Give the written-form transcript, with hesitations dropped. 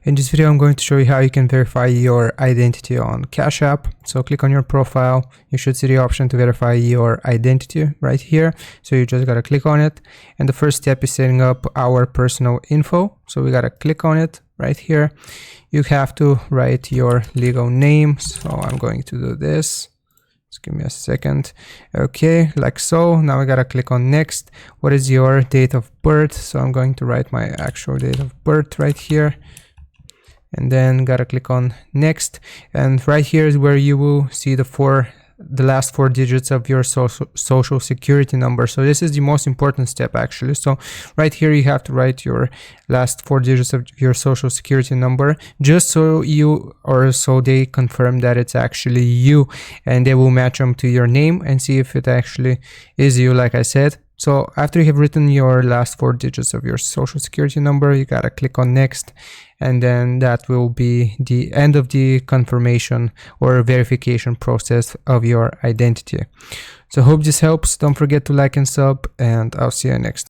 In this video, I'm going to show you how you can verify your identity on Cash App. So click on your profile. You should see the option to verify your identity right here. So you just gotta click on it. And the first step is setting up our personal info. So we gotta click on it right here. You have to write your legal name. So I'm going to do this. Just give me a second. Okay, like so. Now we gotta click on next. What is your date of birth? So I'm going to write my actual date of birth right here. And then gotta click on next, and right here is where you will see the last four digits of your social security number. So this is the most important step actually. So right here you have to write your last four digits of your social security number, just so they confirm that it's actually you, and they will match them to your name and see if it actually is you, like I said. So after you have written your last four digits of your social security number, you gotta click on next, and then that will be the end of the confirmation or verification process of your identity. So hope this helps. Don't forget to like and sub, and I'll see you next time.